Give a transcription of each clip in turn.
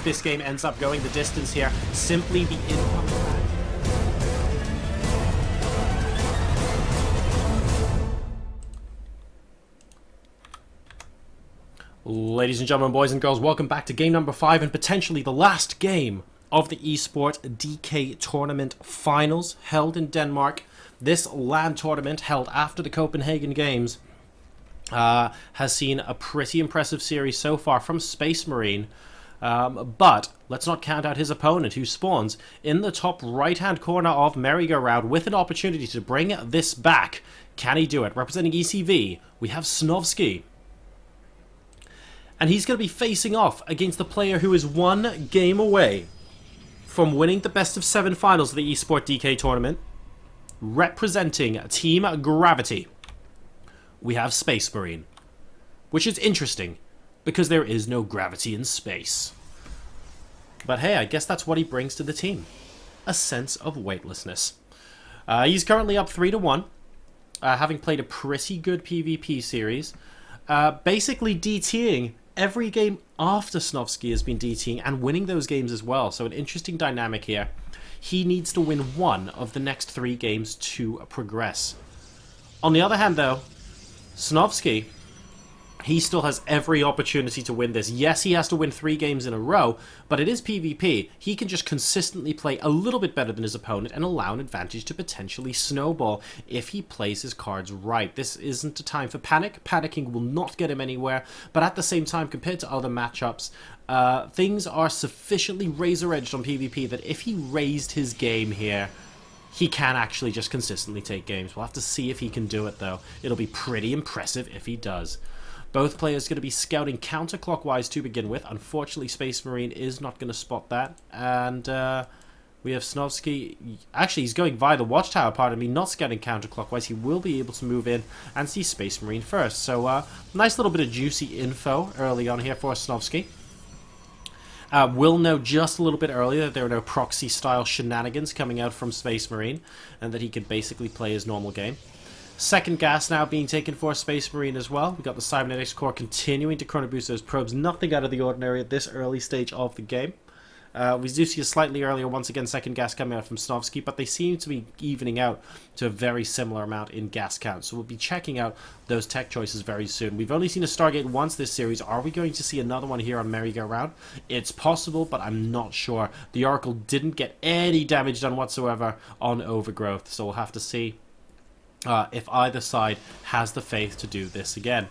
this game ends up going the distance here. Simply the incoming. Ladies and gentlemen, boys and girls, welcome back to game number 5 and potentially the last game of the ESport.DK Tournament Finals held in Denmark. This LAN tournament, held after the Copenhagen Games, has seen a pretty impressive series so far from SpaceMarine. But let's not count out his opponent, who spawns in the top right-hand corner of merry-go-round with an opportunity to bring this back. Can he do it? Representing ECV, we have Snovski. And he's going to be facing off against the player who is one game away from winning the best of 7 finals of the ESport.DK tournament. Representing Team Gravity, we have SpaceMarine. Which is interesting, because there is no gravity in space. But hey, I guess that's what he brings to the team. A sense of weightlessness. He's currently up 3-1, having played a pretty good PvP series. Basically DTing every game after Snovski has been DTing and winning those games as well. So an interesting dynamic here. He needs to win one of the next 3 games to progress. On the other hand, though, Snovski, he still has every opportunity to win this. Yes, he has to win 3 games in a row, but it is PvP. He can just consistently play a little bit better than his opponent and allow an advantage to potentially snowball if he plays his cards right. This isn't a time for panic. Panicking will not get him anywhere, but at the same time, compared to other matchups, things are sufficiently razor-edged on PvP that if he raised his game here, he can actually just consistently take games. We'll have to see if he can do it, though. It'll be pretty impressive if he does. Both players going to be scouting counterclockwise to begin with. Unfortunately, SpaceMarine is not going to spot that. And we have Snovski. Actually, he's going via the watchtower, pardon me, not scouting counterclockwise. He will be able to move in and see SpaceMarine first. So, nice little bit of juicy info early on here for Snovski. We'll know just a little bit earlier that there are no proxy-style shenanigans coming out from SpaceMarine, and that he can basically play his normal game. Second gas now being taken for SpaceMarine as well. We've got the Cybernetics Core continuing to chrono boost those probes. Nothing out of the ordinary at this early stage of the game. We do see a slightly earlier, once again, second gas coming out from Snovski, but they seem to be evening out to a very similar amount in gas count. So we'll be checking out those tech choices very soon. We've only seen a Stargate once this series. Are we going to see another one here on merry-go-round? It's possible, but I'm not sure. The Oracle didn't get any damage done whatsoever on Overgrowth, so we'll have to see if either side has the faith to do this again.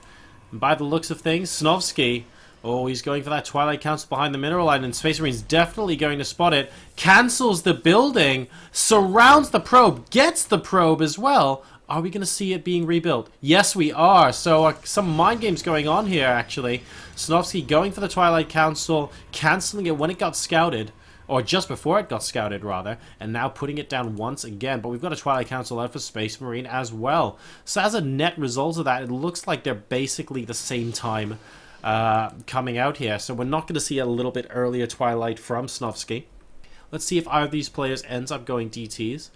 And by the looks of things, Snovski, oh, he's going for that Twilight Council behind the mineral line, and SpaceMarine's definitely going to spot it. Cancels the building, surrounds the probe, gets the probe as well. Are we going to see it being rebuilt? Yes, we are. So some mind games going on here, actually. Snovski going for the Twilight Council, cancelling it when it got scouted. Or just before it got scouted, rather, and now putting it down once again. But we've got a Twilight Council out for SpaceMarine as well. So as a net result of that, it looks like they're basically the same time coming out here. So we're not going to see a little bit earlier Twilight from Snovski. Let's see if either of these players ends up going DTs.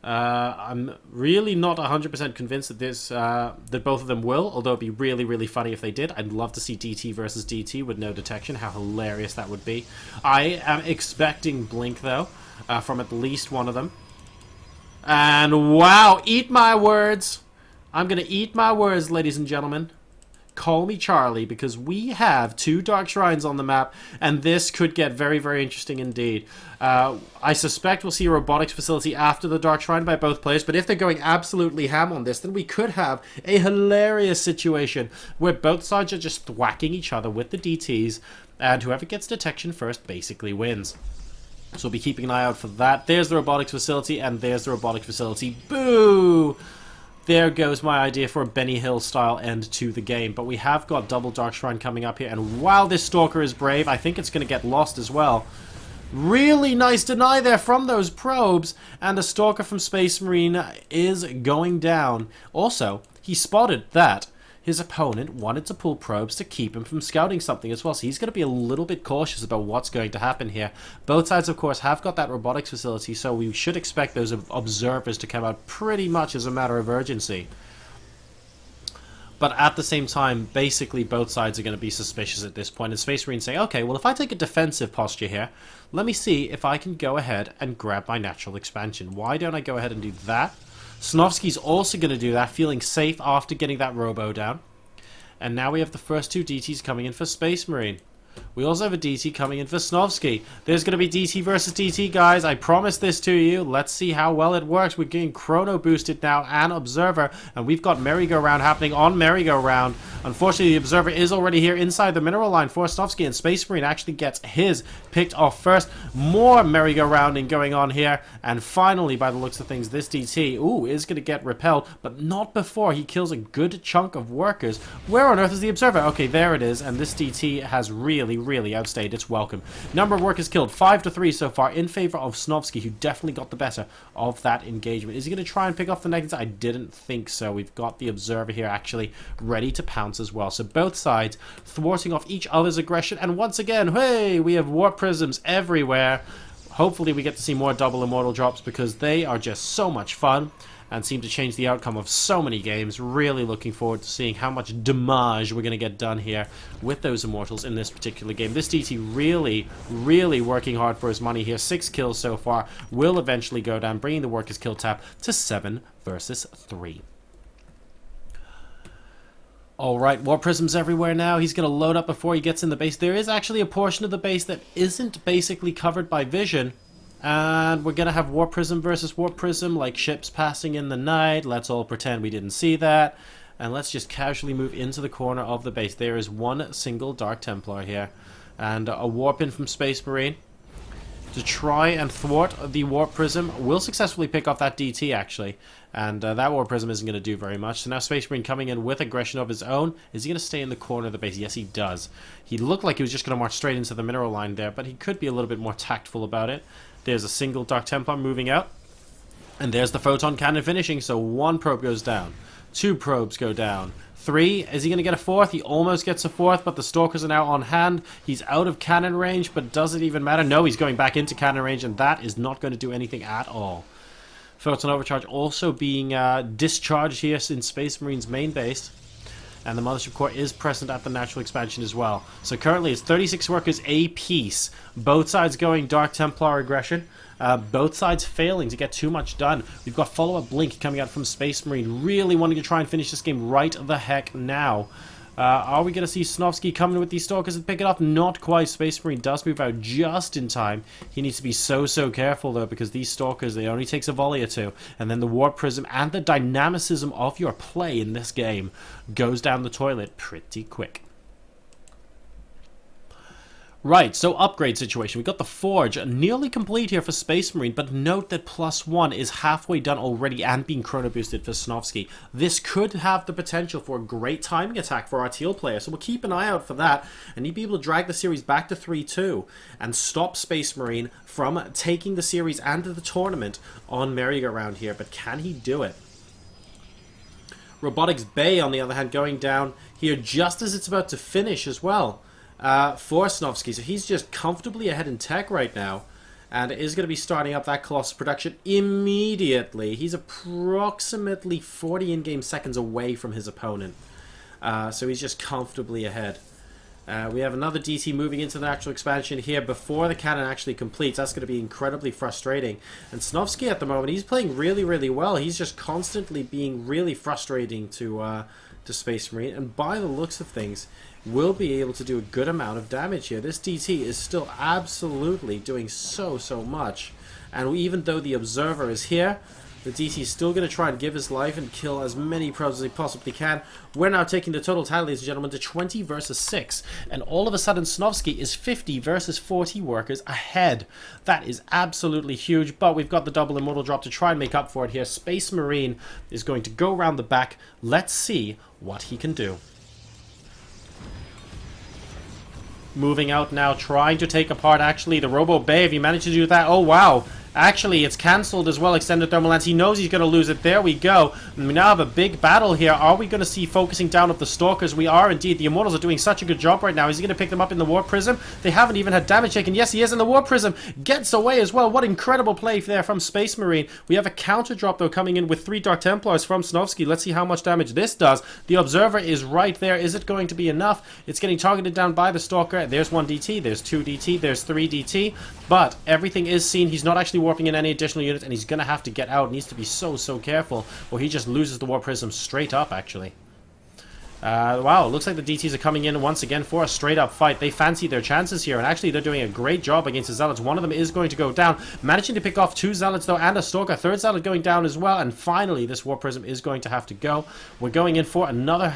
I'm really not 100% convinced that that both of them will, although it'd be really, really funny if they did. I'd love to see DT versus DT with no detection. How hilarious that would be. I am expecting Blink, though, from at least one of them. And wow, eat my words. I'm going to eat my words, ladies and gentlemen. Call me Charlie, because we have 2 Dark Shrines on the map, and this could get very, very interesting indeed. I suspect we'll see a robotics facility after the Dark Shrine by both players, but if they're going absolutely ham on this, then we could have a hilarious situation where both sides are just whacking each other with the DTs, and whoever gets detection first basically wins. So we'll be keeping an eye out for that. There's the robotics facility, and there's the robotics facility. Boo! There goes my idea for a Benny Hill style end to the game. But we have got double Dark Shrine coming up here, and while this Stalker is brave, I think it's going to get lost as well. Really nice deny there from those probes, and the Stalker from SpaceMarine is going down. Also, he spotted that his opponent wanted to pull probes to keep him from scouting something as well, so he's going to be a little bit cautious about what's going to happen here. Both sides, of course, have got that robotics facility, so we should expect those observers to come out pretty much as a matter of urgency. But at the same time, basically both sides are going to be suspicious at this point. And SpaceMarine say, okay, well, if I take a defensive posture here, let me see if I can go ahead and grab my natural expansion. Why don't I go ahead and do that? Snovski's also going to do that, feeling safe after getting that robo down. And now we have the first two DTs coming in for SpaceMarine. We also have a DT coming in for Snovski. There's going to be DT versus DT, guys. I promise this to you. Let's see how well it works. We're getting Chrono boosted now and Observer. And we've got Merry-Go-Round happening on Merry-Go-Round. Unfortunately, the Observer is already here inside the mineral line for Snovski. And SpaceMarine actually gets his picked off first. More Merry-Go-Rounding going on here. And finally, by the looks of things, this DT, is going to get repelled. But not before he kills a good chunk of workers. Where on earth is the Observer? Okay, there it is. And this DT has really outstayed its welcome. Number of workers killed, 5-3 so far in favor of Snovski, who definitely got the better of that engagement. Is he going to try and pick off the negatives? I didn't think so. We've got the Observer here actually ready to pounce as well. So both sides thwarting off each other's aggression. And once again, hey, we have Warp Prisms everywhere. Hopefully we get to see more double Immortal drops because they are just so much fun and seem to change the outcome of so many games. Really looking forward to seeing how much damage we're going to get done here with those Immortals in this particular game. This DT really working hard for his money here. 6 kills so far. Will eventually go down, bringing the Workers kill tap to 7 versus 3. Alright, War Prisms everywhere now. He's going to load up before he gets in the base. There is actually a portion of the base that isn't basically covered by vision. And we're going to have Warp Prism versus Warp Prism, like ships passing in the night. Let's all pretend we didn't see that. And let's just casually move into the corner of the base. There is one single Dark Templar here. And a Warp in from SpaceMarine to try and thwart the Warp Prism. Will successfully pick off that DT, actually. And that Warp Prism isn't going to do very much. So now SpaceMarine coming in with aggression of his own. Is he going to stay in the corner of the base? Yes, he does. He looked like he was just going to march straight into the mineral line there, but he could be a little bit more tactful about it. There's a single Dark Templar moving out. And there's the Photon Cannon finishing. So 1 probe goes down. 2 probes go down. 3. Is he going to get a 4th? He almost gets a 4th, but the Stalkers are now on hand. He's out of cannon range, but does it even matter? No, he's going back into cannon range, and that is not going to do anything at all. Photon Overcharge also being discharged here in SpaceMarine's main base. And the Mothership Core is present at the natural expansion as well. So currently it's 36 workers apiece. Both sides going Dark Templar aggression. Both sides failing to get too much done. We've got follow-up Blink coming out from SpaceMarine. Really wanting to try and finish this game right the heck now. Are we going to see Snovski coming with these Stalkers and pick it up? Not quite. SpaceMarine does move out just in time. He needs to be so careful, though, because these Stalkers, they only takes a volley or two. And then the Warp Prism and the dynamicism of your play in this game goes down the toilet pretty quick. Right, so upgrade situation. We've got the Forge nearly complete here for SpaceMarine, but note that +1 is halfway done already and being chrono boosted for Snovski. This could have the potential for a great timing attack for our teal player, so we'll keep an eye out for that, and he'd be able to drag the series back to 3-2 and stop SpaceMarine from taking the series and the tournament on Merry-Go-Round here, but can he do it? Robotics Bay, on the other hand, going down here just as it's about to finish as well. For Snovski, so he's just comfortably ahead in tech right now, and is going to be starting up that Colossus production immediately. He's approximately 40 in-game seconds away from his opponent, so he's just comfortably ahead. We have another DT moving into the natural expansion here before the cannon actually completes. That's going to be incredibly frustrating. And Snovski at the moment, he's playing really well. He's just constantly being really frustrating to SpaceMarine, and by the looks of things, will be able to do a good amount of damage here. This DT is still absolutely doing so much, and even though the Observer is here, the DT is still going to try and give his life and kill as many probes as he possibly can. We're now taking the total tally, ladies and gentlemen, to 20 versus 6, and all of a sudden Snovski is 50 versus 40 workers ahead. That is absolutely huge, but we've got the double Immortal drop to try and make up for it here. SpaceMarine is going to go around the back. Let's see what he can do. Moving out now, trying to take apart actually the Robo Bay. If he managed to do that, oh wow, Actually, it's cancelled as well, extended thermal lens. He knows he's going to lose it. There we go. And we now have a big battle here. Are we going to see focusing down of the Stalkers? We are indeed. The Immortals are doing such a good job right now. Is he going to pick them up in the Warp Prism? They haven't even had damage taken. Yes, he is, and the Warp Prism gets away as well. What incredible play there from SpaceMarine. We have a counter drop, though, coming in with 3 Dark Templars from Snovski. Let's see how much damage this does. The Observer is right there. Is it going to be enough? It's getting targeted down by the Stalker. There's 1 DT. There's 2 DT. There's 3 DT. But everything is seen. He's not actually warping in any additional units, and he's going to have to get out. Needs to be so careful, or he just loses the Warp Prism straight up, actually. Wow, looks like the DTs are coming in once again for a straight-up fight. They fancy their chances here, and actually they're doing a great job against the Zealots. One of them is going to go down, managing to pick off 2 Zealots, though, and a Stalker. 3rd Zealot going down as well, and finally this Warp Prism is going to have to go. We're going in for another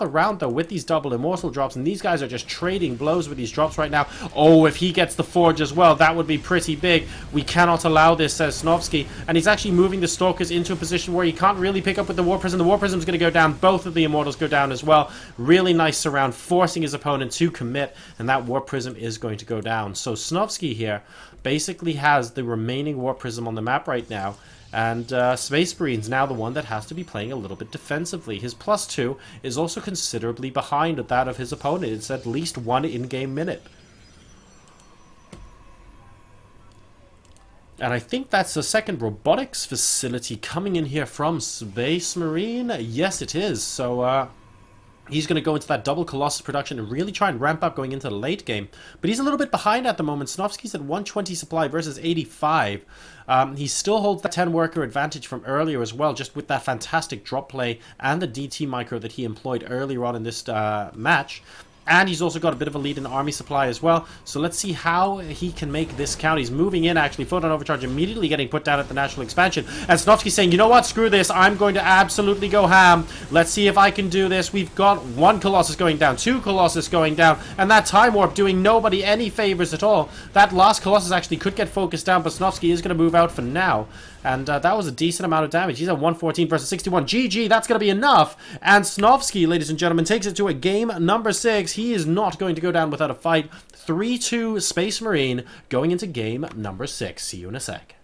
round, though, with these double Immortal drops, and these guys are just trading blows with these drops right now. Oh, if he gets the Forge as well, that would be pretty big. We cannot allow this, says Snovski, and he's actually moving the Stalkers into a position where he can't really pick up with the Warp Prism. The Warp Prism is going to go down. Both of the Immortals go down as well. Really nice surround, forcing his opponent to commit, and that Warp Prism is going to go down. So Snovski here basically has the remaining Warp Prism on the map right now, and SpaceMarine's now the one that has to be playing a little bit defensively. His +2 is also considerably behind that of his opponent. It's at least 1 in-game minute. And I think that's the second robotics facility coming in here from SpaceMarine. Yes, it is. So, he's going to go into that double Colossus production and really try and ramp up going into the late game. But he's a little bit behind at the moment. Snovski's at 120 supply versus 85. He still holds that 10 worker advantage from earlier as well, just with that fantastic drop play and the DT micro that he employed earlier on in this match. And he's also got a bit of a lead in army supply as well. So let's see how he can make this count. He's moving in, actually. Photon Overcharge immediately getting put down at the National Expansion. And Snovski's saying, you know what? Screw this. I'm going to absolutely go ham. Let's see if I can do this. We've got 1 Colossus going down, 2 Colossus going down, and that Time Warp doing nobody any favors at all. That last Colossus actually could get focused down, but Snovski is going to move out for now. And that was a decent amount of damage. He's at 114 versus 61. GG, that's going to be enough. And Snovski, ladies and gentlemen, takes it to a game number 6. He is not going to go down without a fight. 3-2 SpaceMarine going into game number 6. See you in a sec.